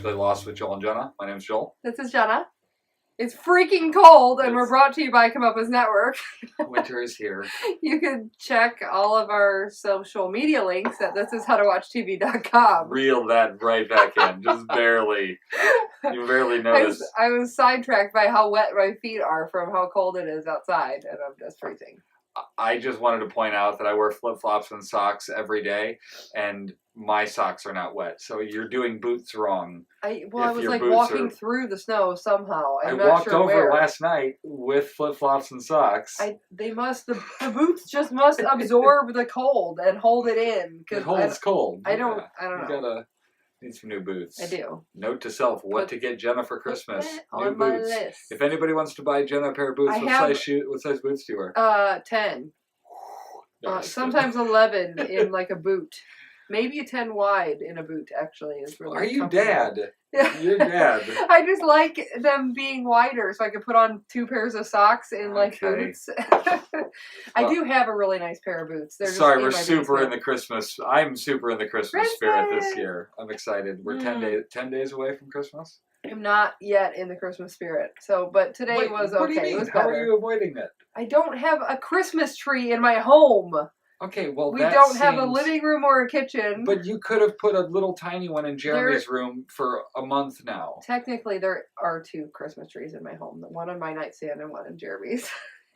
Chronologically Lost with Joel and Jenna. My name's Joel. This is Jenna. It's freaking cold, and we're brought to you by Come Up As Network. Winter is here. You can check all of our social media links at thishishowtowatchtv.com. Reel that right back in. Just barely. You barely noticed. I was sidetracked by how wet my feet are from how cold it is outside, and I'm just freezing. I just wanted to point out that I wear flip-flops and socks every day, and my socks are not wet. So you're doing boots wrong. I was like walking through the snow somehow. I walked over last night with flip-flops and socks. The boots just must absorb the cold and hold it in. It holds cold. I don't know. Need some new boots. I do. Note to self, what to get Jenna for Christmas. New boots. List. If anybody wants to buy Jenna a pair of boots, what size boots do you wear? 10. Sometimes 11 in like a boot. Maybe a 10 wide in a boot, actually. Is really Are you dad? You're dad. I just like them being wider so I can put on 2 pairs of socks in boots. I do have a really nice pair of boots. We're super in the Christmas. I'm super in the Christmas spirit this year. I'm excited. We're 10 days away from Christmas. I'm not yet in the Christmas spirit. But today was okay. What do you mean? It was How are you avoiding it? I don't have a Christmas tree in my home. Okay, well, we don't have a living room or a kitchen. But you could have put a little tiny one in Jeremy's room for a month now. Technically, there are 2 Christmas trees in my home. One on my nightstand and one in Jeremy's.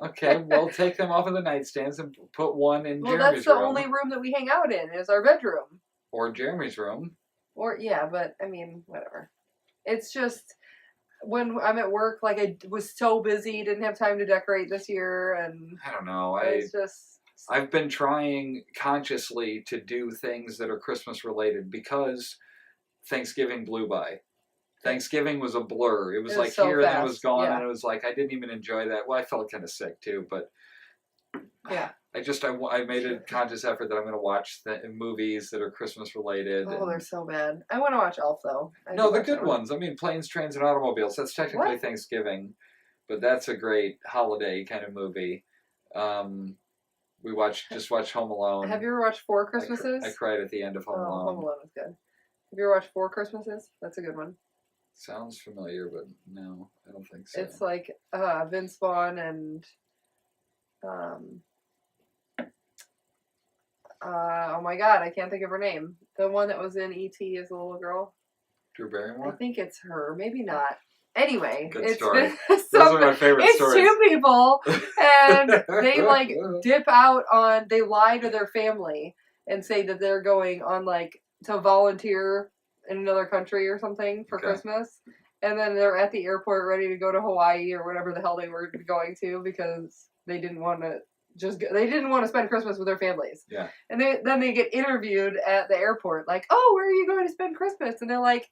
Okay, well, take them off of the nightstands and put one in Jeremy's room. Well, that's the only room that we hang out in, is our bedroom. Or Jeremy's room. But, I mean, whatever. It's just, when I'm at work, like, I was so busy, didn't have time to decorate this year, and... I don't know, I've been trying consciously to do things that are Christmas related because Thanksgiving blew by. Thanksgiving was a blur. It was like so here fast. And then it was gone, and it was like I didn't even enjoy that. Well, I felt kind of sick too, but yeah. I made a conscious effort that I'm going to watch the movies that are Christmas related. Oh, they're so bad. I want to watch Elf though. No, the good ones. I mean, Planes, Trains, and Automobiles. That's technically Thanksgiving, but that's a great holiday kind of movie. We just watched Home Alone. Have you ever watched 4 Christmases? I cried at the end of Home Alone. Home Alone is good. Have you ever watched 4 Christmases? That's a good one. Sounds familiar, but no, I don't think so. It's like Vince Vaughn and oh my god, I can't think of her name. The one that was in E.T. as a little girl. Drew Barrymore? I think it's her. Maybe not. Anyway, good story. Those are my favorite stories. It's 2 people, and they dip out on. They lie to their family and say that they're going on to volunteer in another country or something for Christmas, and then they're at the airport ready to go to Hawaii or whatever the hell they were going to because they didn't want to spend Christmas with their families. Yeah, and then they get interviewed at the airport, like, "Oh, where are you going to spend Christmas?" And they're like,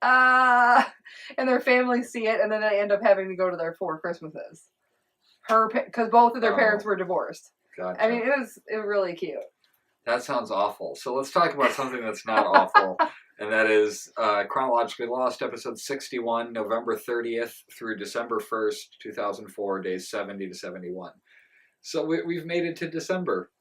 and their families see it, and then they end up having to go to their 4 Christmases. Because both of their parents were divorced. Gotcha. I mean, it was really cute. That sounds awful. So let's talk about something that's not awful, and that is Chronologically Lost, episode 61, November 30th through December 1st, 2004, days 70 to 71. So we've made it to December.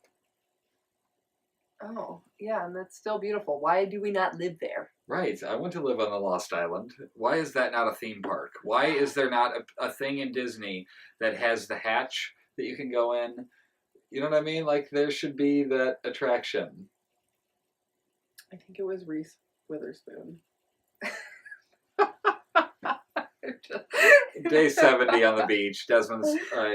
Oh, yeah, and that's still beautiful. Why do we not live there? Right, I want to live on the Lost Island. Why is that not a theme park? Why is there not a thing in Disney that has the hatch that you can go in? You know what I mean? Like, there should be that attraction. I think it was Reese Witherspoon. Day 70 on the beach. Desmond's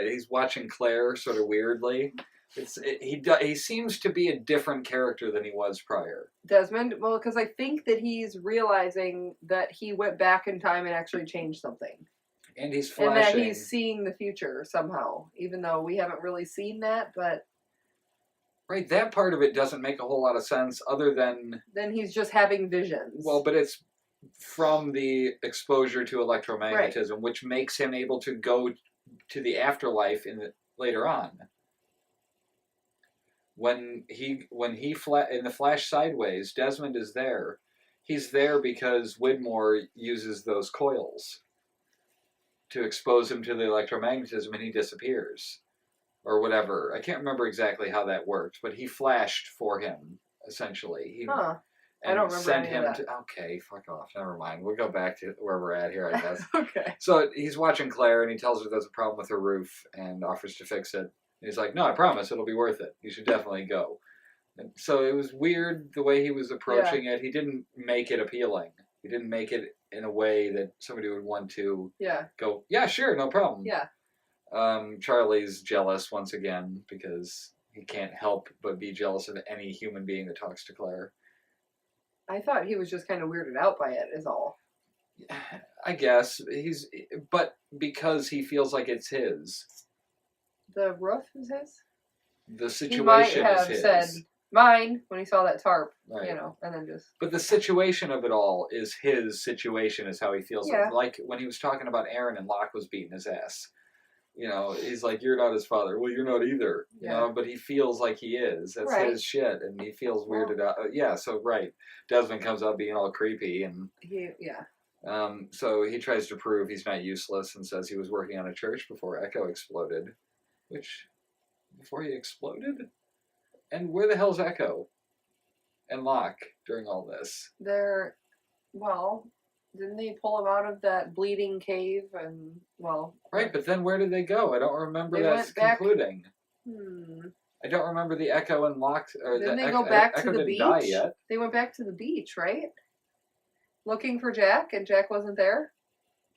he's watching Claire sort of weirdly. He seems to be a different character than he was prior. Desmond? Well, because I think that he's realizing that he went back in time and actually changed something. And he's flashing. And that he's seeing the future somehow, even though we haven't really seen that, but... Right, that part of it doesn't make a whole lot of sense other than... Then he's just having visions. Well, but it's from the exposure to electromagnetism, which makes him able to go to the afterlife later on. When he in the flash sideways, Desmond is there. He's there because Widmore uses those coils to expose him to the electromagnetism, and he disappears. Or whatever. I can't remember exactly how that worked, but he flashed for him, essentially. I don't remember sent any him of that. to. Okay, fuck off. Never mind. We'll go back to where we're at here, I guess. Okay. So he's watching Claire, and he tells her there's a problem with her roof, and offers to fix it. And he's like, "No, I promise, it'll be worth it. You should definitely go." And so it was weird the way he was approaching it. He didn't make it appealing. He didn't make it in a way that somebody would want to go, "Yeah, sure, no problem." Yeah. Charlie's jealous once again because he can't help but be jealous of any human being that talks to Claire. I thought he was just kind of weirded out by it, is all. I guess but because he feels like it's his. The roof is his? The situation he might have is his. said mine when he saw that tarp, right. And then just. But the situation of it all is his situation, is how he feels. Yeah. Like when he was talking about Aaron and Locke was beating his ass. He's like, "You're not his father." Well, you're not either. But he feels like he is. That's his shit, and he feels weirded out. Yeah, so right. Desmond comes up being all creepy, and so he tries to prove he's not useless and says he was working on a church before Echo exploded. Before he exploded? And where the hell's Echo? And Locke during all this? Didn't they pull him out of that bleeding cave Right, but then where did they go? I don't remember that concluding. I don't remember the Echo and Locke. Didn't they go back to the beach? Die yet. They went back to the beach, right? Looking for Jack, and Jack wasn't there?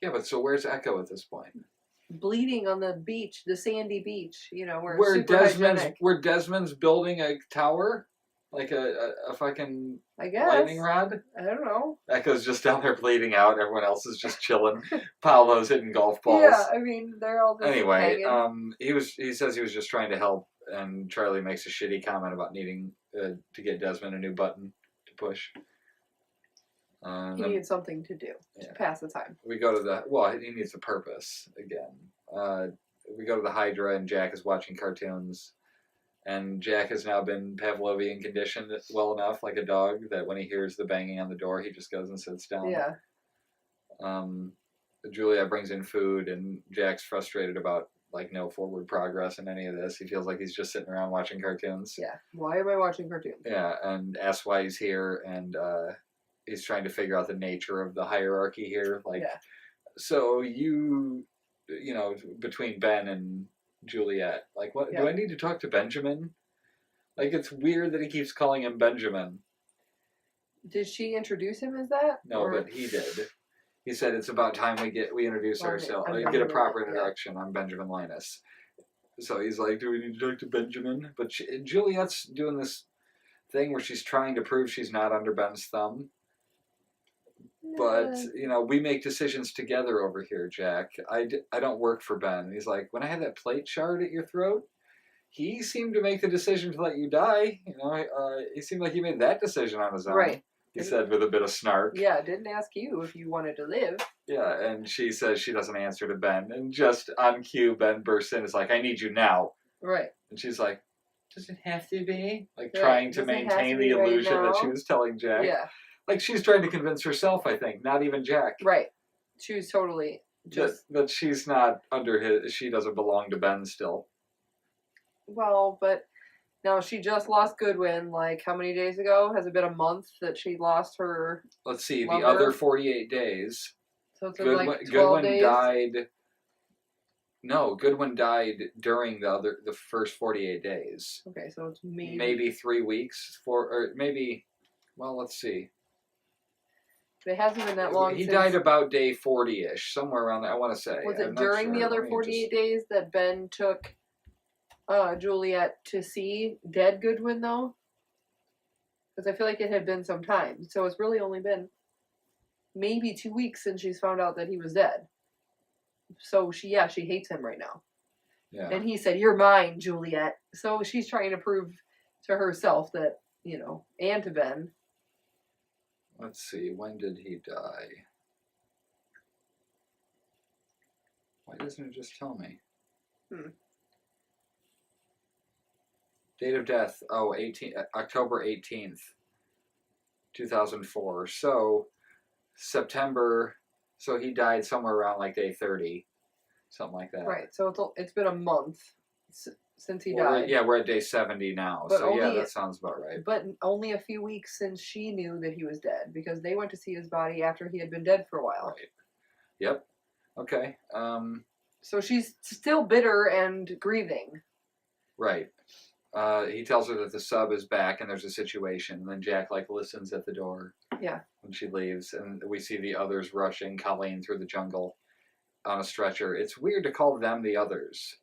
Yeah, but so where's Echo at this point? Bleeding on the beach, the sandy beach, where Desmond's building a tower? Like a fucking lightning rod? I don't know. Echo's just down there bleeding out. Everyone else is just chilling. Paolo's hitting golf balls. Yeah, I mean, they're all just anyway, hanging. he says he was just trying to help, and Charlie makes a shitty comment about needing to get Desmond a new button to push. He needs something to do to pass the time. We go to he needs a purpose again. We go to the Hydra, and Jack is watching cartoons. And Jack has now been Pavlovian conditioned well enough, like a dog, that when he hears the banging on the door, he just goes and sits down. Yeah. Julia brings in food, and Jack's frustrated about no forward progress in any of this. He feels like he's just sitting around watching cartoons. Yeah. Why am I watching cartoons? Yeah, and asks why he's here, and he's trying to figure out the nature of the hierarchy here. So between Ben and Juliet, what do I need to talk to Benjamin? It's weird that he keeps calling him Benjamin. Did she introduce him as that? No, but he did. He said it's about time we introduce ourselves. Get a proper introduction. I'm Benjamin Linus. So he's like, "Do we need to talk to Benjamin?" But Juliet's doing this thing where she's trying to prove she's not under Ben's thumb. But, we make decisions together over here, Jack. I don't work for Ben. And he's like, when I had that plate shard at your throat, he seemed to make the decision to let you die. He seemed like he made that decision on his own. Right. He said with a bit of snark. Yeah, didn't ask you if you wanted to live. Yeah, and she says she doesn't answer to Ben. And just on cue, Ben bursts in. Is like, "I need you now." Right. And she's like, "Does it have to be?" Trying to maintain the illusion that she was telling Jack. Yeah. She's trying to convince herself, I think, not even Jack. Right. She was totally just... That she's not under his... She doesn't belong to Ben still. Well, but... No, she just lost Goodwin, how many days ago? Has it been a month that she lost her... Let's see, lover? The other 48 days. So it's been 12 Goodwin days? Died... No, Goodwin died during the first 48 days. Okay, so it's maybe 3 weeks, or maybe... Well, let's see. It hasn't been that long. He died about day 40-ish, somewhere around there, I want to say. Was it during the other 48 days that Ben took Juliet to see dead Goodwin, though? Because I feel like it had been some time. So it's really only been maybe 2 weeks since she's found out that he was dead. So she hates him right now. Yeah. And he said, "You're mine, Juliet." So she's trying to prove to herself that, and to Ben. Let's see, when did he die? Why doesn't it just tell me? Date of death, October 18th, 2004. So, September, so he died somewhere around day 30, something like that. Right, so it's been a month. since he died. We're at day 70 now. But so yeah, that sounds about right. But only a few weeks since she knew that he was dead, because they went to see his body after he had been dead for a while. Right. Yep. Okay. So she's still bitter and grieving. Right. He tells her that the sub is back and there's a situation, and then Jack listens at the door. Yeah. When she leaves, and we see the others rushing Colleen through the jungle on a stretcher. It's weird to call them the others,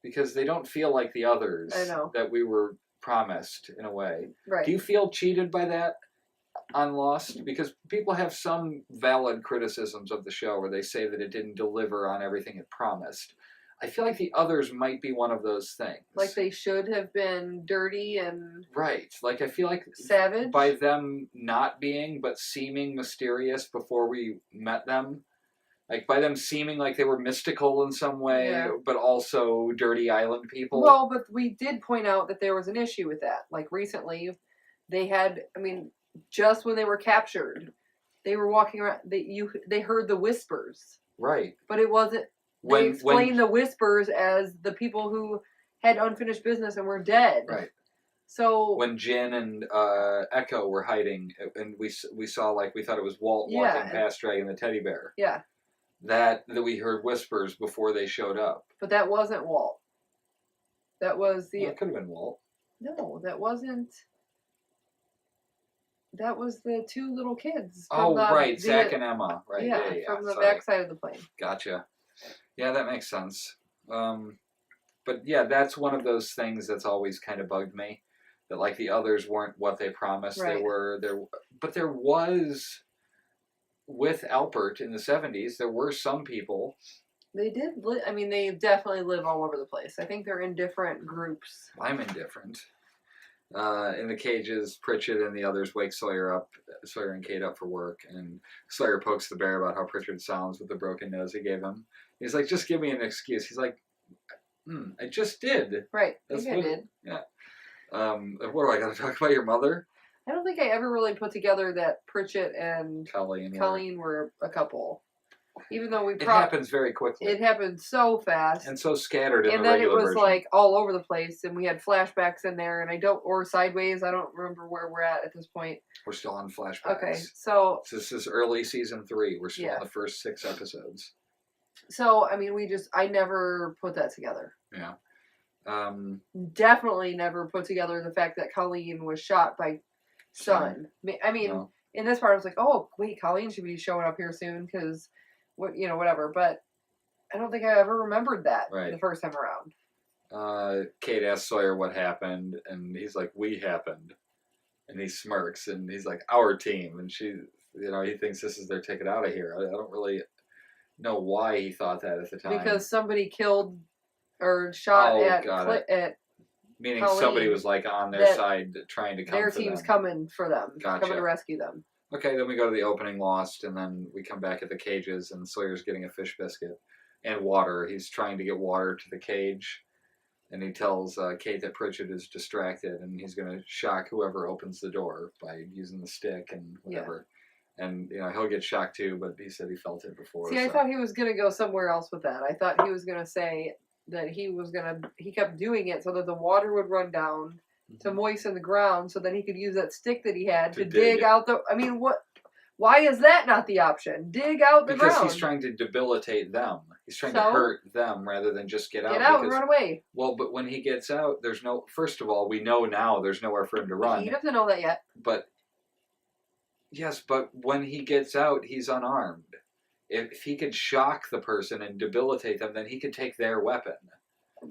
because they don't feel like the others that we were promised in a way. Right. Do you feel cheated by that on Lost? Because people have some valid criticisms of the show where they say that it didn't deliver on everything it promised. I feel like the others might be one of those things. Like they should have been dirty and... Right. I feel like... savage? By them not being, but seeming mysterious before we met them. By them seeming like they were mystical in some way, but also dirty island people. Well, but we did point out that there was an issue with that. Recently, they had... just when they were captured, they were walking around... They heard the whispers. Right. But it wasn't... They explained the whispers as the people who had unfinished business and were dead. Right. So when Jin and Echo were hiding, and we saw we thought it was Walt walking past dragging the teddy bear. Yeah. That we heard whispers before they showed up. But that wasn't Walt. That was the... Well, it could have been Walt. No, that wasn't... That was the two little kids. Right. Zach and Emma. Right. Yeah, from the backside of the plane. Gotcha. Yeah, that makes sense. But yeah, that's one of those things that's always kind of bugged me. That the others weren't what they promised they were. But there was, with Alpert in the 70s, there were some people. They did, they definitely live all over the place. I think they're in different groups. I'm indifferent. In the cages, Pritchett and the others wake Sawyer and Kate up for work, and Sawyer pokes the bear about how Pritchett sounds with the broken nose he gave him. He's like, just give me an excuse. He's like, I just did. Right. I think I did. Yeah. What do I got to talk about your mother? I don't think I ever really put together that Pritchett and Colleen were a couple. Even though it happens very quickly. It happened so fast. And so scattered in the regular version. And then it was version. all over the place, and we had flashbacks in there, and or sideways. I don't remember where we're at this point. We're still on flashbacks. Okay, so... This is early season 3. We're still in the first 6 episodes. So, I never put that together. Yeah. Definitely never put together the fact that Colleen was shot by Sun. No. In this part, I was like, oh, wait, Colleen should be showing up here soon, because... whatever, but I don't think I ever remembered that the first time around. Kate asks Sawyer what happened, and he's like, we happened. And he smirks, and he's like, our team. And she, he thinks this is their ticket out of here. I don't really know why he thought that at the time. Because somebody killed or shot at meaning Colleen, somebody was on their side trying to come their for team's them. coming for them. Gotcha. Coming to rescue them. Okay, then we go to the opening Lost, and then we come back at the cages, and Sawyer's getting a fish biscuit and water. He's trying to get water to the cage, and he tells Kate that Pritchett is distracted, and he's going to shock whoever opens the door by using the stick and whatever. Yeah. And, he'll get shocked too, but he said he felt it before. See, I thought he was going to go somewhere else with that. I thought he was going to say that he kept doing it so that the water would run down to moisten the ground, so that he could use that stick that he had to dig out the... what? Why is that not the option? Dig out the ground. Because he's trying to debilitate them. He's trying to hurt them rather than just get out. Get out and run away. Well, but when he gets out, there's no... First of all, we know now there's nowhere for him to run. He doesn't know that yet. But... Yes, but when he gets out, he's unarmed. If he could shock the person and debilitate them, then he could take their weapon.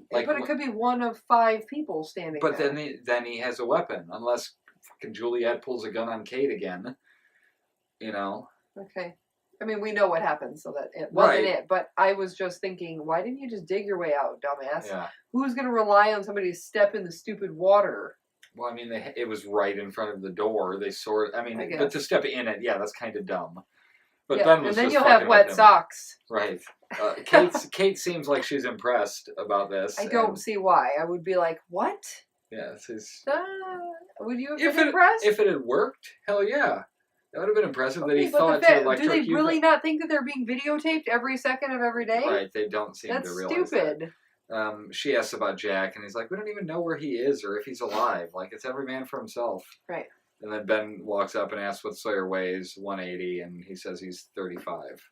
But it could be one of 5 people standing there. But then he has a weapon, unless fucking Juliet pulls a gun on Kate again. Okay. We know what happened, so that it wasn't it. But I was just thinking, why didn't you just dig your way out, dumbass? Yeah. Who's going to rely on somebody to step in the stupid water? Well, it was right in front of the door. They but to step in it, that's kind of dumb. But Ben was and then just you'll have wet socks. Right. Kate seems like she's impressed about this. I don't see why. I would be like, what? Yeah, would you have been impressed? If it had worked, hell yeah. That would have been impressive that he thought to electrocute. Do they really not think that they're being videotaped every second of every day? Right, they don't seem to realize That's stupid. She asks about Jack, and he's like, we don't even know where he is or if he's alive. Like, it's every man for himself. Right. And then Ben walks up and asks what Sawyer weighs, 180, and he says he's 35.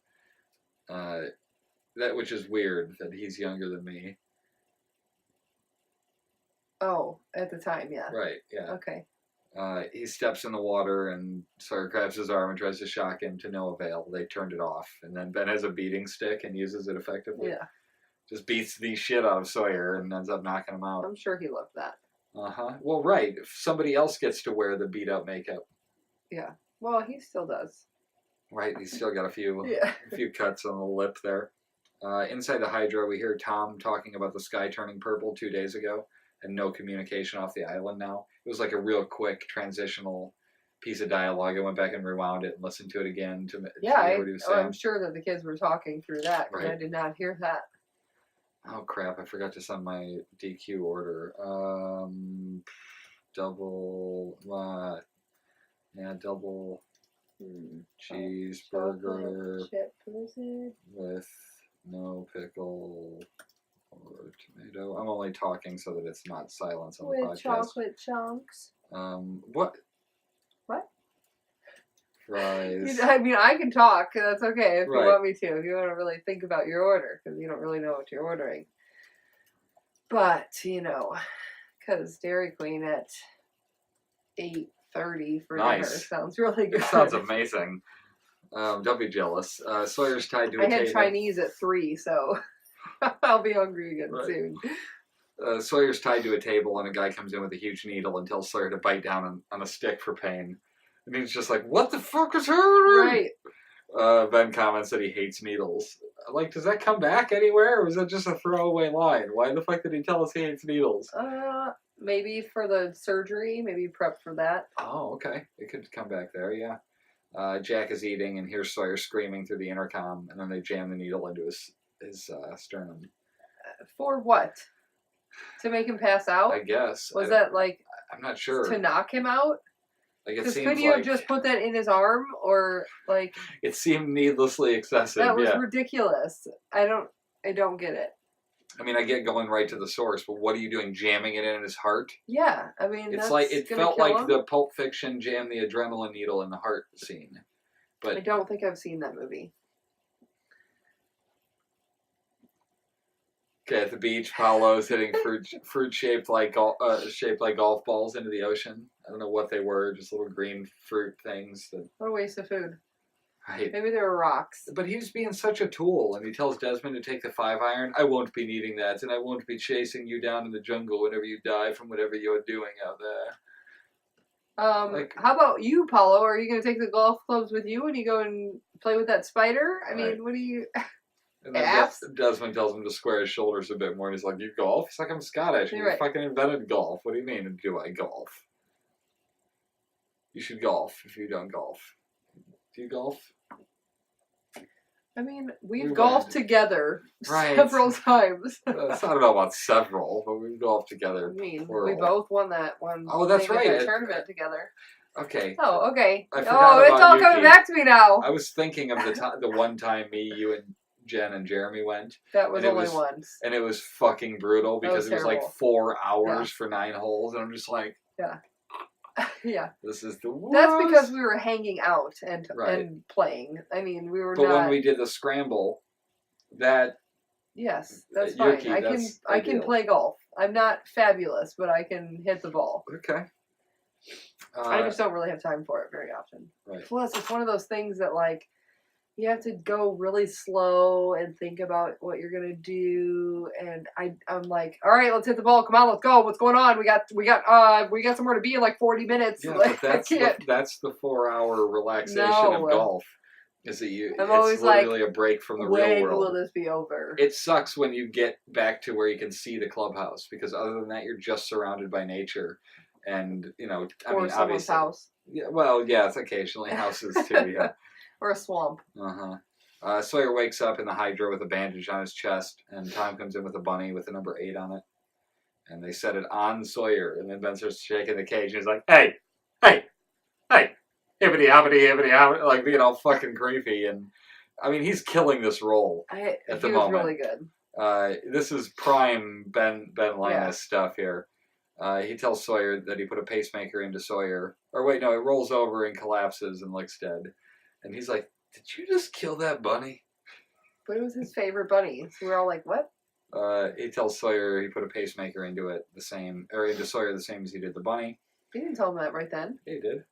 Which is weird that he's younger than me. Oh, at the time, yeah. Right, yeah. Okay. He steps in the water, and Sawyer grabs his arm and tries to shock him, to no avail. They turned it off. And then Ben has a beating stick and uses it effectively. Yeah. Just beats the shit out of Sawyer and ends up knocking him out. I'm sure he loved that. Uh-huh. Well, right. If somebody else gets to wear the beat-up makeup. Yeah. Well, he still does. Right. He's still got a few cuts on the lip there. Inside the Hydra, we hear Tom talking about the sky turning purple 2 days ago and no communication off the island now. It was like a real quick transitional piece of dialogue. I went back and rewound it and listened to it again to hear what he was saying. I'm sure that the kids were talking through that because I did not hear that. Oh, crap. I forgot to send my DQ order. Double cheeseburger with no pickle or tomato. I'm only talking so that it's not silence on the podcast. With chocolate chunks. What? What? Fries. I mean, I can talk. That's okay if you want me to. If you want to really think about your order, because you don't really know what you're ordering. But, because Dairy Queen at 8:30 for dinner sounds really good. It sounds amazing. Don't be jealous. Sawyer's tied to a table. I had Chinese at 3, so I'll be hungry again soon. Sawyer's tied to a table, and a guy comes in with a huge needle and tells Sawyer to bite down on a stick for pain. And he's just like, what the fuck is happening? Right. Ben comments that he hates needles. Like, does that come back anywhere, or was that just a throwaway line? Why the fuck did he tell us he hates needles? Maybe for the surgery, maybe prep for that. Oh, okay. It could come back there, yeah. Jack is eating and hears Sawyer screaming through the intercom, and then they jam the needle into his sternum. For what? To make him pass out? I guess. Was that like... I'm not sure. To knock him out? Like, it seems seems could you have just put that in his arm, or like... It seemed needlessly excessive, That was ridiculous. I don't get it. I mean, I get going right to the source, but what are you doing, jamming it in his heart? Yeah, I mean, it's like it felt like the Pulp Fiction jam the adrenaline needle in the heart scene. But I don't think I've seen that movie. Okay, at the beach, Paolo's hitting fruit shaped like golf balls into the ocean. I don't know what they were, just little green fruit things. What a waste of food. Right. Maybe they were rocks. But he was being such a tool, and he tells Desmond to take the 5-iron. I won't be needing that, and I won't be chasing you down in the jungle whenever you die from whatever you're doing out there. How about you, Paolo? Are you going to take the golf clubs with you when you go and play with that spider? I mean, what do you... And then Desmond tells him to square his shoulders a bit more, and he's like, you golf? He's like, I'm Scottish. You fucking invented golf. What do you mean, do I golf? You should golf if you don't golf. Do you golf? I mean, we've golfed together several times. I don't know about several, but we've golfed together. I mean, we both won that one. Oh, that's right. Tournament together. Okay. Oh, okay. It's all coming back to me now. I was thinking of the one time me, you, and Jen and Jeremy went. That was only once. And it was fucking brutal because it was like 4 hours for 9 holes, and I'm just like... Yeah. Yeah. This is the worst. That's because we were hanging out and playing. I mean, we were But when we did the scramble, that... Yes, that's fine. I can play golf. I'm not fabulous, but I can hit the ball. Okay. I just don't really have time for it very often. Right. Plus, it's one of those things that, like, you have to go really slow and think about what you're gonna do. And I'm like, all right, let's hit the ball. Come on, let's go. What's going on? We got somewhere to be in like 40 minutes. Yeah, like, but that's the 4-hour relaxation of golf. Is that it's literally a break from the real world. When will this be over? It sucks when you get back to where you can see the clubhouse, because other than that, you're just surrounded by nature, and or someone's house. Yeah, well, yeah, it's occasionally houses too. Yeah. Or a swamp. Sawyer wakes up in the Hydra with a bandage on his chest, and Tom comes in with a bunny with the number 8 on it. And they set it on Sawyer, and then Ben starts shaking the cage, and he's like, hey, hibbity hobbity, like being all fucking creepy. And I mean, he's killing this role at the moment. He was really good. This is prime Ben Linus stuff here. He tells Sawyer that he put a pacemaker into Sawyer. Or wait, no, it rolls over and collapses and looks dead. And he's like, "Did you just kill that bunny?" But it was his favorite bunny. So we're all like, what? He tells Sawyer he put a pacemaker into Sawyer the same as he did the bunny. He didn't tell him that right then. He did.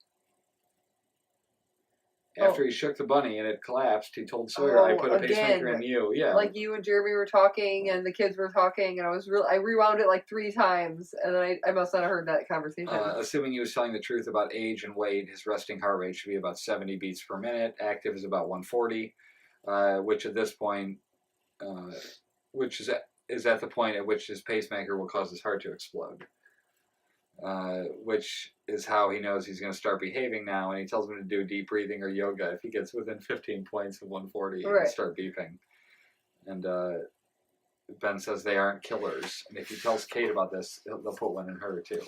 After he shook the bunny and it collapsed, he told Sawyer, "I put a pacemaker in you." Yeah, like you and Jeremy were talking, and the kids were talking, and I rewound it like 3 times, and then I must not have heard that conversation. Assuming he was telling the truth about age and weight, his resting heart rate should be about 70 beats per minute. Active is about 140, which at this point, which is at the point at which his pacemaker will cause his heart to explode. Which is how he knows he's going to start behaving now, and he tells him to do deep breathing or yoga. If he gets within 15 points of 140, he'll start beeping. And Ben says they aren't killers, and if he tells Kate about this, they'll put one in her too.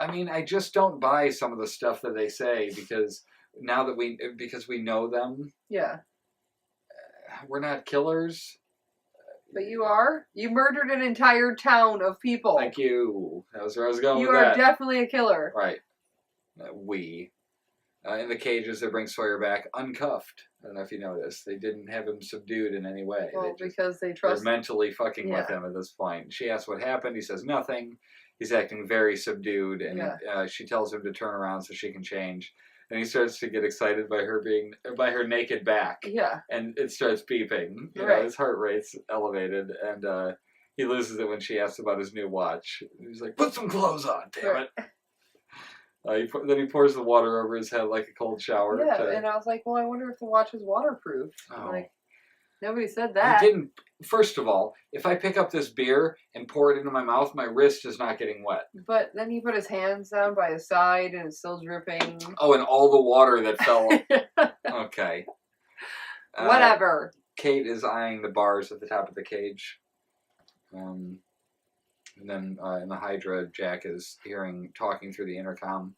I mean, I just don't buy some of the stuff that they say because we know them. Yeah. We're not killers. But you are? You murdered an entire town of people. Thank you. That was where I was going with that. You are definitely a killer. Right. In the cages, they bring Sawyer back uncuffed. I don't know if you noticed. They didn't have him subdued in any way. Well, because they trust... They're mentally fucking with him at this point. She asks what happened. He says nothing. He's acting very subdued. And she tells him to turn around so she can change. And he starts to get excited by her naked back. Yeah. And it starts beeping. You know, his heart rate's elevated. And he loses it when she asks about his new watch. He's like, "Put some clothes on, damn it." Then he pours the water over his head like a cold shower. Yeah, and I was like, well, I wonder if the watch is waterproof. Like, nobody said that. He didn't. First of all, if I pick up this beer and pour it into my mouth, my wrist is not getting wet. But then he put his hands down by his side and it's still dripping. Oh, and all the water that fell. Okay. Whatever. Kate is eyeing the bars at the top of the cage. And then in the Hydra, Jack is talking through the intercom.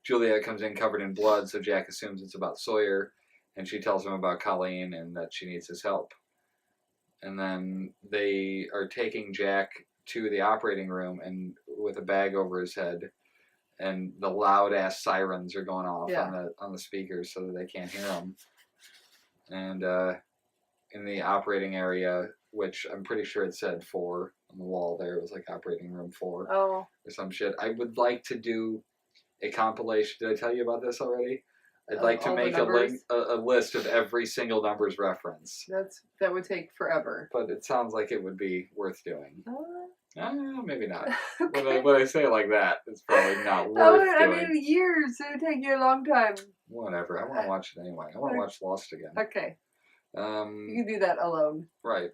Juliet comes in covered in blood, so Jack assumes it's about Sawyer. And she tells him about Colleen and that she needs his help. And then they are taking Jack to the operating room and with a bag over his head, and the loud ass sirens are going off on the speakers so that they can't hear them. And in the operating area, which I'm pretty sure it said 4 on the wall there, it was like operating room 4 or some shit. I would like to do a compilation. Did I tell you about this already? I'd like to make a list of every single numbers reference. That would take forever. But it sounds like it would be worth doing. Maybe not. Okay. When I say it like that, it's probably not worth doing. I mean, years. It would take you a long time. Whatever. I want to watch it anyway. I want to watch Lost again. Okay. You can do that alone. Right.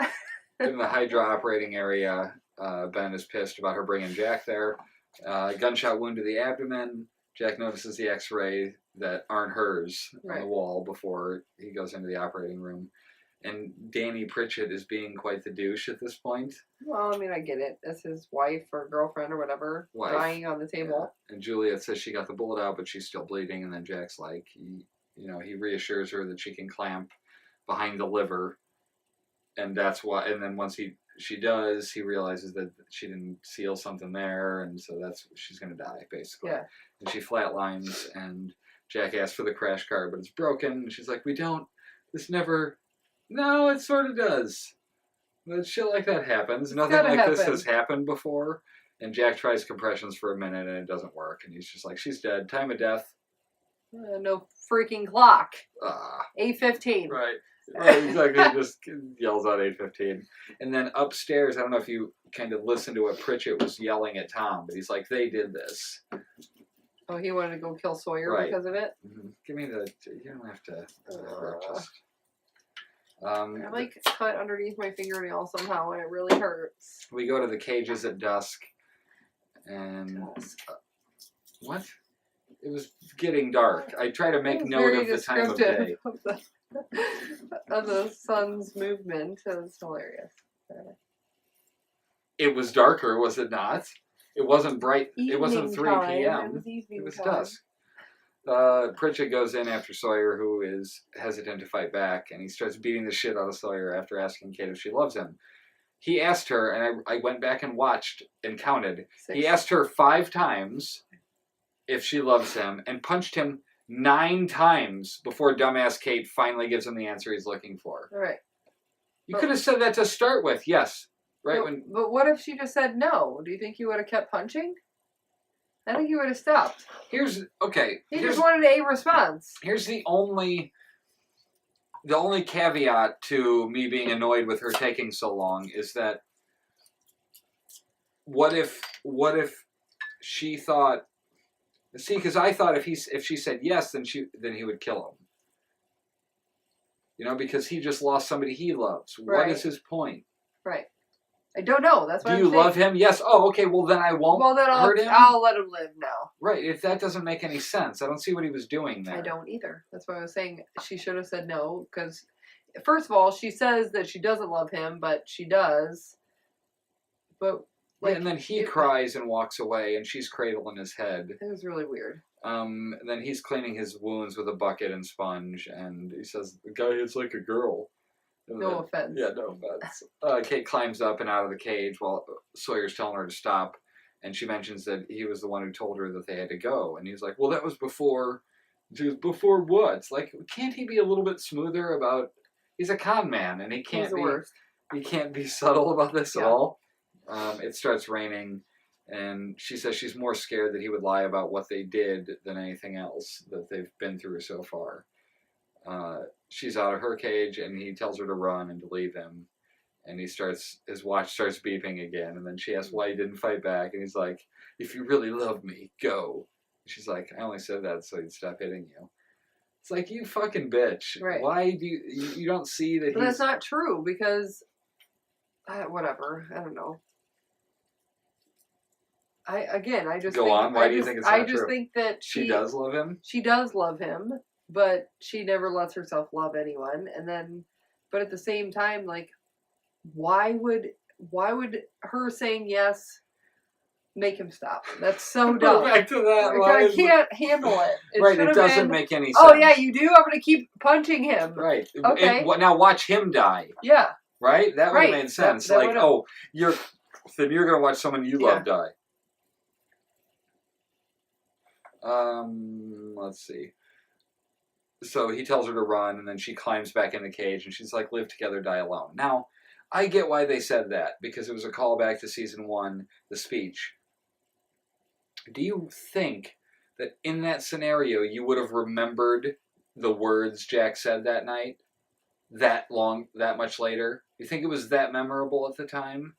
In the Hydra operating area, Ben is pissed about her bringing Jack there. Gunshot wound to the abdomen. Jack notices the x-ray that aren't hers on the wall before he goes into the operating room. And Danny Pritchett is being quite the douche at this point. Well, I mean, I get it. That's his wife or girlfriend or whatever dying on the table. Yeah. And Juliet says she got the bullet out, but she's still bleeding. And then Jack's like, he reassures her that she can clamp behind the liver. And that's why, and then once she does, he realizes that she didn't seal something there. And so she's going to die, basically. Yeah. And she flatlines, and Jack asks for the crash card, but it's broken. And she's like, no, it sort of does. But shit like that happens. Nothing like this has happened before. And Jack tries compressions for a minute, and it doesn't work. And he's just like, she's dead. Time of death. No freaking clock. 8:15. Right. Exactly. He just yells out 8:15. And then upstairs, I don't know if you kind of listened to what Pritchett was yelling at Tom, but he's like, they did this. Oh, he wanted to go kill Sawyer because of it? Mm-hmm. Give me you don't have to. I like cut underneath my fingernail somehow, and it really hurts. We go to the cages at dusk, and what? It was getting dark. I try to make note of the time of day. Of the sun's movement. It was hilarious. It was darker, was it not? It wasn't bright. Evening it wasn't 3 time. p.m. It was dusk. Pritchett goes in after Sawyer, who is hesitant to fight back, and he starts beating the shit out of Sawyer after asking Kate if she loves him. He asked her, and I went back and watched and counted. 6. He asked her 5 times if she loves him, and punched him 9 times before dumbass Kate finally gives him the answer he's looking for. All right. You could have said that to start with, yes. Right. But what if she just said no? Do you think you would have kept punching? I think you would have stopped. He just wanted a response. Here's the only caveat to me being annoyed with her taking so long is that what if she thought, see, because I thought if she said yes, then he would kill him. You know, because he just lost somebody he loves. Right. What is his point? Right. I don't know. That's what I'm saying. Do you love him? Yes. Oh, okay. Well, then I won't hurt him. I'll let him live now. Right. If that doesn't make any sense, I don't see what he was doing there. I don't either. That's why I was saying she should have said no. Because, first of all, she says that she doesn't love him, but she does. But and then he cries and walks away, and she's cradling his head. It was really weird. And then he's cleaning his wounds with a bucket and sponge, and he says, "The guy hits like a girl." No offense. Yeah, no offense. Kate climbs up and out of the cage while Sawyer's telling her to stop, and she mentions that he was the one who told her that they had to go, and he's like, "Well, that was before." She goes, "Before what?" Like, can't he be a little bit smoother about? He's a con man, and he can't be subtle about this at all. It starts raining, and she says she's more scared that he would lie about what they did than anything else that they've been through so far. She's out of her cage, and he tells her to run and to leave him. And his watch starts beeping again. And then she asks why he didn't fight back. And he's like, "If you really love me, go." She's like, "I only said that so he'd stop hitting you." It's like, you fucking bitch. Right. Why do you don't see that? But that's not true because, whatever. I don't know. I just go on. Why do you think it's not true? I just think that she does love him. She does love him, but she never lets herself love anyone. And then, but at the same time, like, why would her saying yes make him stop? That's so dumb. Back to that. I can't handle it. It doesn't make any sense. Oh yeah, you do. I'm gonna keep punching him. Right. Okay. Now watch him die. Yeah. Right. That would have made sense. That you're gonna watch someone you love die. Let's see. So he tells her to run, and then she climbs back in the cage, and she's like, "Live together, die alone." Now, I get why they said that, because it was a callback to season 1, the speech. Do you think that in that scenario you would have remembered the words Jack said that night? That much later? You think it was that memorable at the time?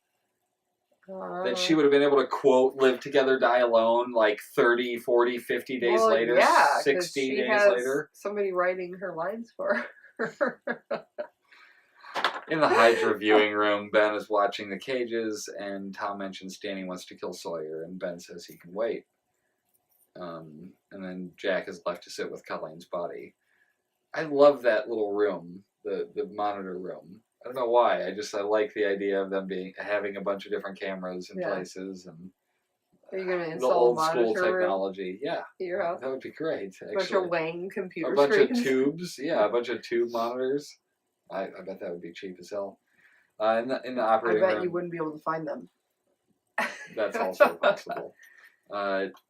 That she would have been able to quote "live together, die alone" like 30, 40, 50 days later, 60 days later. Somebody writing her lines for her. In the Hydra viewing room, Ben is watching the cages, and Tom mentions Danny wants to kill Sawyer, and Ben says he can wait. And then Jack is left to sit with Colleen's body. I love that little room, the monitor room. I don't know why. I like the idea of them having a bunch of different cameras in places, and are you going to the install old school technology. Yeah, at your house? That would be great. Actually. A bunch of Wang computer screens. A bunch screens. of tubes. Yeah, a bunch of tube monitors. I bet that would be cheap as hell. In the operating room. I bet you wouldn't be able to find them. That's also possible.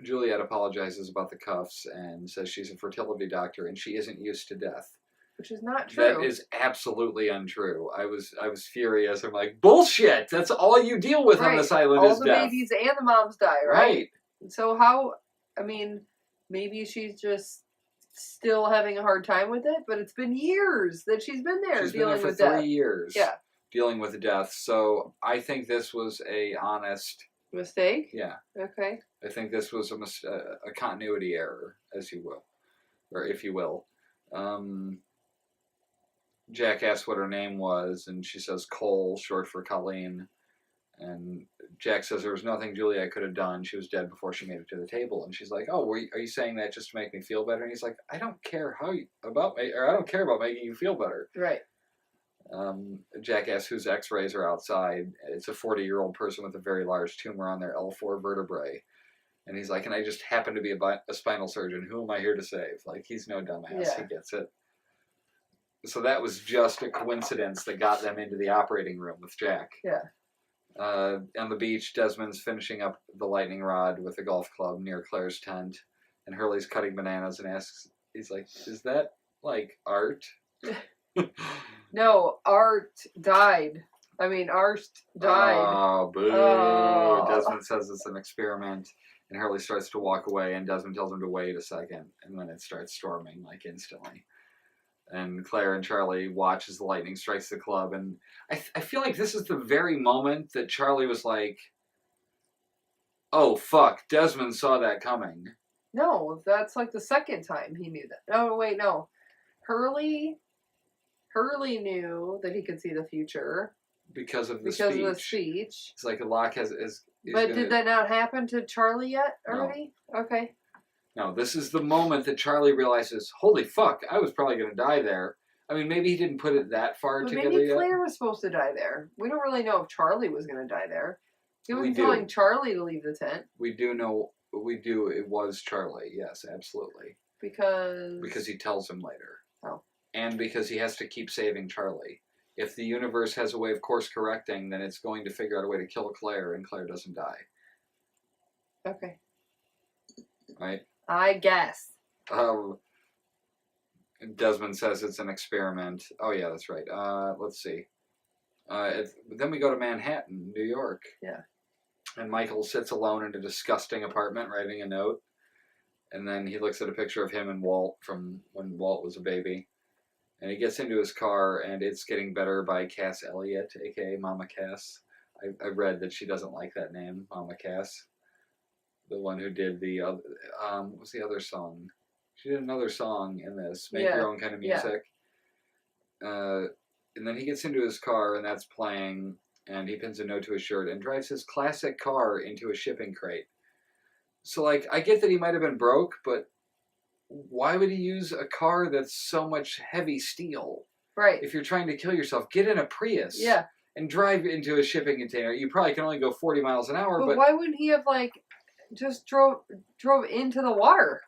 Juliet apologizes about the cuffs and says she's a fertility doctor and she isn't used to death. Which is not true. That is absolutely untrue. I was furious. I'm like, bullshit! That's all you deal with on this island is death. All the babies and the moms die, right? So how, maybe she's just still having a hard time with it, but it's been years that she's been there dealing with death. 3 years. Yeah. Dealing with death. So I think this was a honest... mistake? Yeah. Okay. I think this was a continuity error, as you will. Or if you will. Jack asks what her name was, and she says Cole, short for Colleen. And Jack says there was nothing Juliet could have done. She was dead before she made it to the table. And she's like, "Oh, are you saying that just to make me feel better?" And he's like, "I don't care I don't care about making you feel better." Right. Jack asks whose X-rays are outside. It's a 40-year-old person with a very large tumor on their L4 vertebrae. And he's like, and I just happen to be a spinal surgeon. Who am I here to save? Like, he's no dumbass. Yeah. He gets it. So that was just a coincidence that got them into the operating room with Jack. Yeah. On the beach, Desmond's finishing up the lightning rod with a golf club near Claire's tent. And Hurley's cutting bananas and asks, he's like, is that, like, art? No, Art died. Art died. Oh, boo. Oh. Desmond says it's an experiment. And Hurley starts to walk away, and Desmond tells him to wait a second. And then it starts storming, like, instantly. And Claire and Charlie watch as the lightning strikes the club. And I feel like this is the very moment that Charlie was like, oh, fuck, Desmond saw that coming. No, that's like the second time he knew that. Oh, wait, no. Hurley knew that he could see the future. Because of the speech. It's like Locke is but did that not happen to Charlie yet already? No. Okay. No, this is the moment that Charlie realizes, holy fuck, I was probably going to die there. I mean, maybe he didn't put it that far together maybe yet. Claire was supposed to die there. We don't really know if Charlie was going to die there. He was telling Charlie to leave the tent. We do know, it was Charlie, yes, absolutely. Because he tells him later. Oh. And because he has to keep saving Charlie. If the universe has a way of course correcting, then it's going to figure out a way to kill Claire, and Claire doesn't die. Okay. Right? I guess. Desmond says it's an experiment. Oh, yeah, that's right. Let's see. Then we go to Manhattan, New York. Yeah. And Michael sits alone in a disgusting apartment writing a note. And then he looks at a picture of him and Walt from when Walt was a baby. And he gets into his car, and It's Getting Better by Cass Elliot, a.k.a. Mama Cass. I read that she doesn't like that name, Mama Cass. The one who did the other, what was the other song? She did another song in this, Make Your Own Kind of Music. Yeah. And then he gets into his car, and that's playing, and he pins a note to his shirt and drives his classic car into a shipping crate. So, like, I get that he might have been broke, but why would he use a car that's so much heavy steel? Right. If you're trying to kill yourself, get in a Prius. Yeah. And drive into a shipping container. You probably can only go 40 miles an hour, but why wouldn't he have, like, just drove into the water?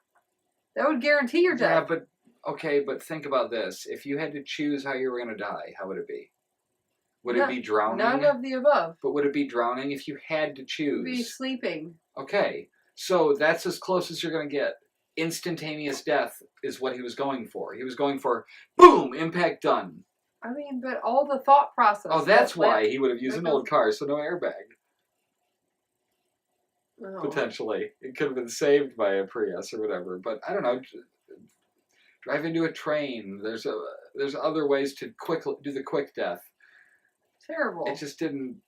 That would guarantee your death. Yeah, but think about this. If you had to choose how you were going to die, how would it be? Would it be drowning? None of the above. But would it be drowning if you had to choose? It would be sleeping. Okay, so that's as close as you're going to get. Instantaneous death is what he was going for. He was going for, boom, impact done. I mean, but all the thought process. Oh, that's why he would have used an old car, so no airbag. Oh. Potentially. It could have been saved by a Prius or whatever, but I don't know. Drive into a train. There's other ways to do the quick death. Terrible. It just didn't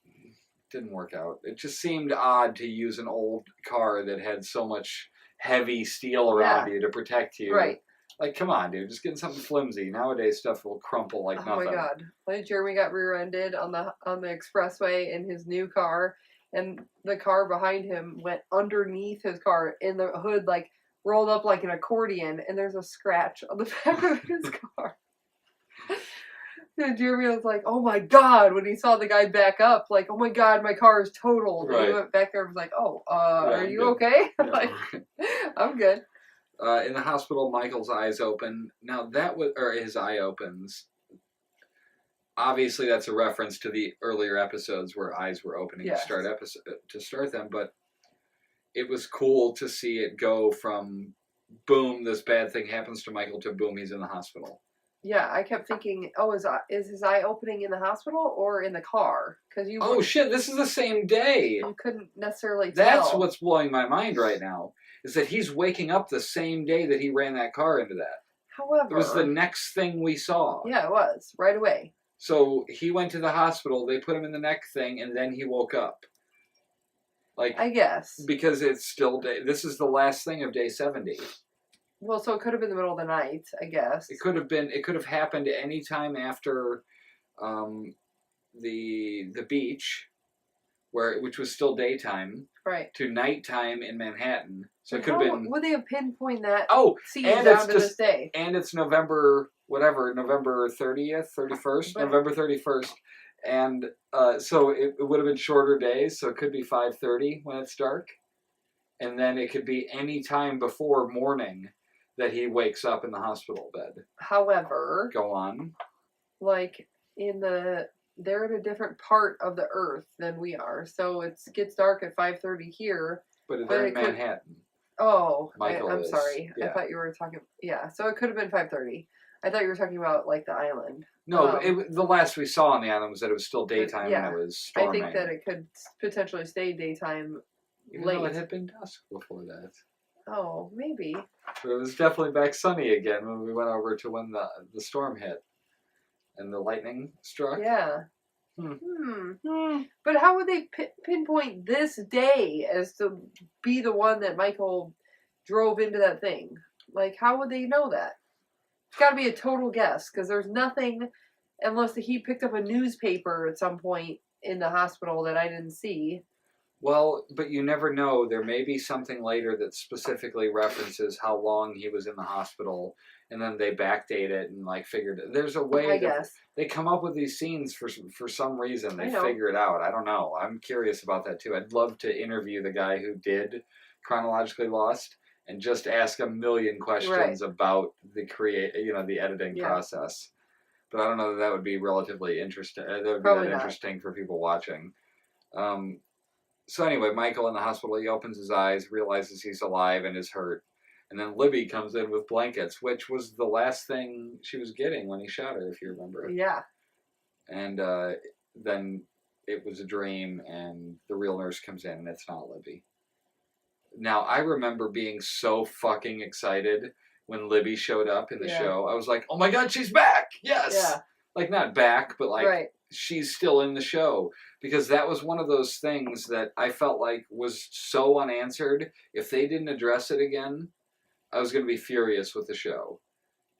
work out. It just seemed odd to use an old car that had so much heavy steel around you to protect you. Right. Like, come on, dude. Just getting something flimsy. Nowadays, stuff will crumple like nothing. Oh my god! Like Jeremy got rear-ended on the expressway in his new car, and the car behind him went underneath his car, and the hood like rolled up like an accordion, and there's a scratch on the back of his car. And Jeremy was like, "Oh my god!" When he saw the guy back up, like, "Oh my god, my car is totaled." Right. And he went back there and was like, "Oh, are you okay?" Like, I'm good. In the hospital, Michael's eyes open. Now his eye opens. Obviously, that's a reference to the earlier episodes where eyes were opening to start them. But it was cool to see it go from boom, this bad thing happens to Michael, to boom, he's in the hospital. Yeah, I kept thinking, oh, is his eye opening in the hospital or in the car? Oh shit, this is the same day. You couldn't necessarily tell. That's what's blowing my mind right now. Is that he's waking up the same day that he ran that car into that. However, it was the next thing we saw. Yeah, it was. Right away. So he went to the hospital, they put him in the neck thing, and then he woke up. Like, I guess. Because it's still this is the last thing of day 70. Well, so it could have been the middle of the night, I guess. It could have happened any time after the beach, which was still daytime. Right. To nighttime in Manhattan. So it could have been... Would they have pinpointed that scene and down to this day? And it's November 30th, 31st? November 31st. And so it would have been shorter days, so it could be 5:30 when it's dark. and then it could be any time before morning that he wakes up in the hospital bed. However, go on. Like they're in a different part of the Earth than we are, so it gets dark at 5:30 here. But they're in Manhattan. I'm sorry. Yeah. I thought you were talking. Yeah, so it could have been 5:30. I thought you were talking about like the island. No, the last we saw on the island was that it was still daytime when it was storming. I think that it could potentially stay daytime. Even though it had been dusk before that. Oh, maybe. But it was definitely back sunny again when we went over to when the storm hit. And the lightning struck? Yeah. But how would they pinpoint this day as to be the one that Michael drove into that thing? Like, how would they know that? It's got to be a total guess, because there's nothing, unless he picked up a newspaper at some point in the hospital that I didn't see. Well, but you never know. There may be something later that specifically references how long he was in the hospital, and then they backdate it and like figured it. There's a way. I guess they come up with these scenes for some reason. They figure it out. I don't know. I'm curious about that too. I'd love to interview the guy who did Chronologically Lost and just ask a million questions about the the editing process. But I don't know that would be relatively interesting. That would be that interesting for people watching. So anyway, Michael in the hospital, he opens his eyes, realizes he's alive and is hurt. And then Libby comes in with blankets, which was the last thing she was getting when he shot her, if you remember. Yeah. And then it was a dream, and the real nurse comes in, and it's not Libby. Now, I remember being so fucking excited when Libby showed up in the show. I was like, oh my God, she's back! Yes! Yeah. Like, not back, but like... she's still in the show, because that was one of those things that I felt like was so unanswered. If they didn't address it again, I was going to be furious with the show.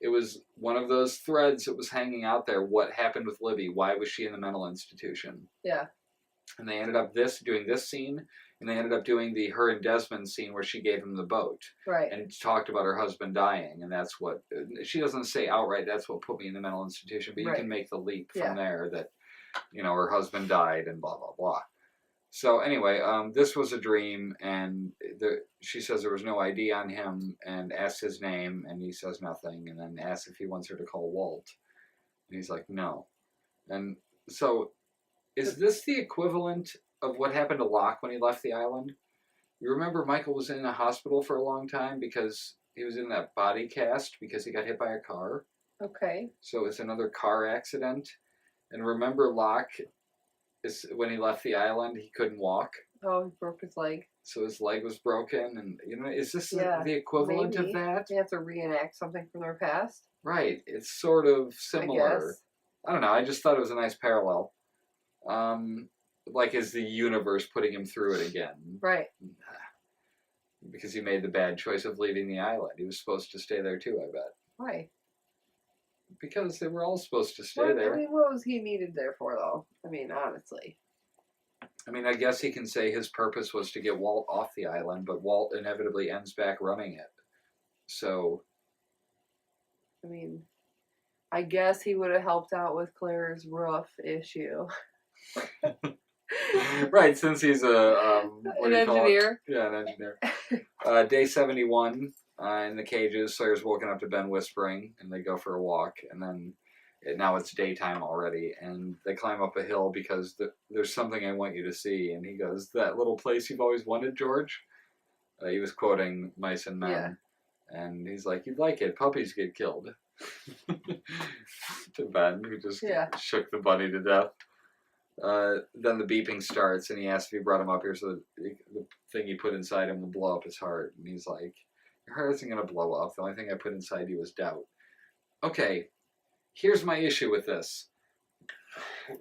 It was one of those threads that was hanging out there. What happened with Libby? Why was she in the mental institution? Yeah. And they ended up doing this scene, and they ended up doing the her and Desmond scene where she gave him the boat. Right. And talked about her husband dying, and that's what... She doesn't say outright, that's what put me in the mental institution, but you can make the leap from there that... her husband died and blah, blah, blah. So anyway, this was a dream, and she says there was no ID on him, and asks his name, and he says nothing, and then asks if he wants her to call Walt. And he's like, no. And so, is this the equivalent of what happened to Locke when he left the island? You remember Michael was in a hospital for a long time because he was in that body cast because he got hit by a car? Okay. So it's another car accident. And remember Locke, when he left the island, he couldn't walk. Oh, he broke his leg. So his leg was broken. And, is this the equivalent of that? They have to reenact something from their past? Right. It's sort of similar. I don't know. I just thought it was a nice parallel. Like, is the universe putting him through it again? Right. Because he made the bad choice of leaving the island. He was supposed to stay there too, I bet. Why? Because they were all supposed to stay there. I mean, what was he needed there for, though? I mean, honestly. I mean, I guess he can say his purpose was to get Walt off the island, but Walt inevitably ends back running it. So... I mean, I guess he would have helped out with Claire's roof issue. Right, since he's an engineer. Yeah, an engineer. Day 71... in the cages, Sawyer's woken up to Ben whispering, and they go for a walk, and then now it's daytime already, and they climb up a hill because there's something I want you to see, and he goes, that little place you've always wanted, George? He was quoting Mice and Men, and he's like, you'd like it, puppies get killed. To Ben, who just shook the bunny to death. Then the beeping starts, and he asks if he brought him up here so the thing he put inside him will blow up his heart, and he's like, your heart isn't going to blow up. The only thing I put inside you was doubt. Okay, here's my issue with this.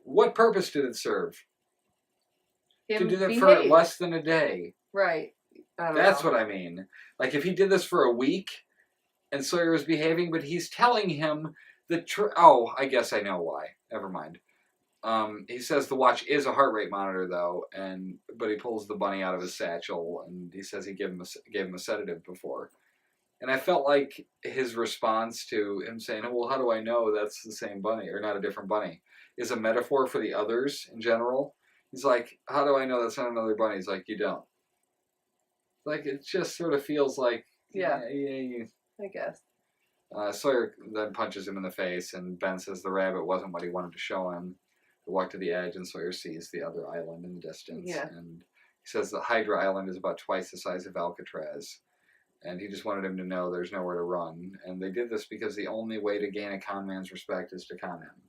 What purpose did it serve? To do that for less than a day. Right. That's what I mean. Like, if he did this for a week, and Sawyer was behaving, but he's telling him the truth. Oh, I guess I know why. Never mind. He says the watch is a heart rate monitor, though, but he pulls the bunny out of his satchel, and he says he gave him a sedative before. And I felt like his response to him saying, well, how do I know that's the same bunny, or not a different bunny, is a metaphor for the others in general. He's like, how do I know that's not another bunny? He's like, you don't. Like, it just sort of feels like... Yeah. Yeah. I guess. Sawyer then punches him in the face, and Ben says the rabbit wasn't what he wanted to show him. They walk to the edge, and Sawyer sees the other island in the distance. Yeah. And he says that Hydra Island is about twice the size of Alcatraz. And he just wanted him to know there's nowhere to run. And they did this because the only way to gain a con man's respect is to con him.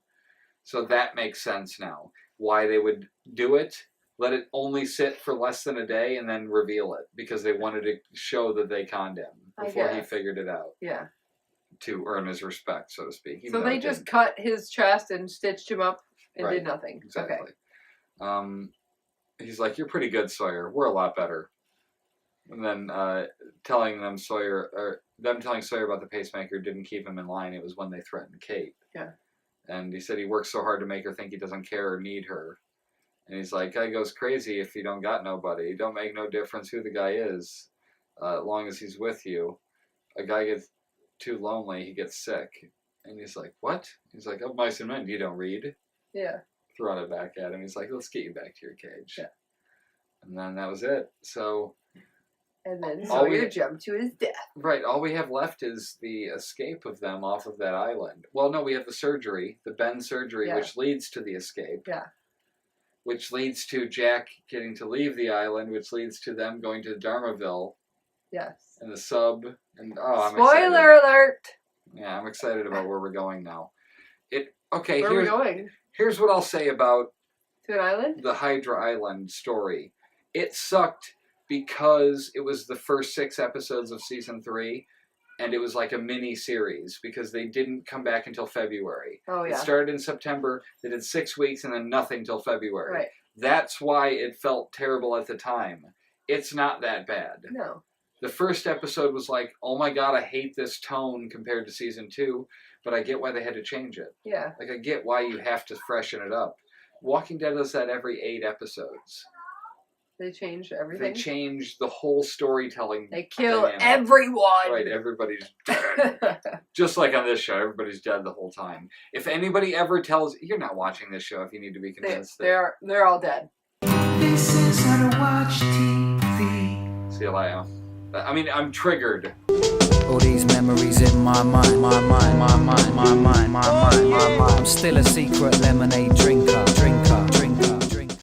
So that makes sense now. Why they would do it, let it only sit for less than a day, and then reveal it. Because they wanted to show that they conned him before he figured it out. Yeah. To earn his respect, so to speak. So they just cut his chest and stitched him up and did nothing. Exactly. Okay. He's like, "You're pretty good, Sawyer. We're a lot better." And then telling Sawyer about the pacemaker didn't keep him in line. It was when they threatened Kate. Yeah. And he said he works so hard to make her think he doesn't care or need her. And he's like, "Guy goes crazy if you don't got nobody. It don't make no difference who the guy is, as long as he's with you. A guy gets too lonely, he gets sick." And he's like, "What?" He's like, "Of Mice and Men, you don't read?" Yeah. Throwing it back at him. He's like, "Let's get you back to your cage." Yeah. And then that was it. So... And then Sawyer jumped to his death. Right. All we have left is the escape of them off of that island. Well, no, we have the surgery, the Ben surgery, which leads to the escape. Yeah. Which leads to Jack getting to leave the island, which leads to them going to Dharmaville. Yes. And the sub. And I'm Spoiler alert! Yeah, I'm excited about where we're going now. Where are we going? Here's what I'll say about... To an island? The Hydra Island story. It sucked because it was the first 6 episodes of season 3, and it was like a mini series because they didn't come back until February. Oh yeah. It started in September. They did 6 weeks and then nothing till February. Right. That's why it felt terrible at the time. It's not that bad. No. The first episode was like, oh my god, I hate this tone compared to season 2, but I get why they had to change it. Yeah. Like, I get why you have to freshen it up. Walking Dead does that every 8 episodes. They change everything. They change the whole storytelling. They kill everyone. Right, everybody's dead. Just like on this show, everybody's dead the whole time. If anybody ever tells... You're not watching this show if you need to be convinced. They're all dead. This is how to watch TV. See you later. I mean, I'm triggered. All these memories in my mind, my mind, my mind, my mind, my mind, my mind. I'm still a secret lemonade drinker.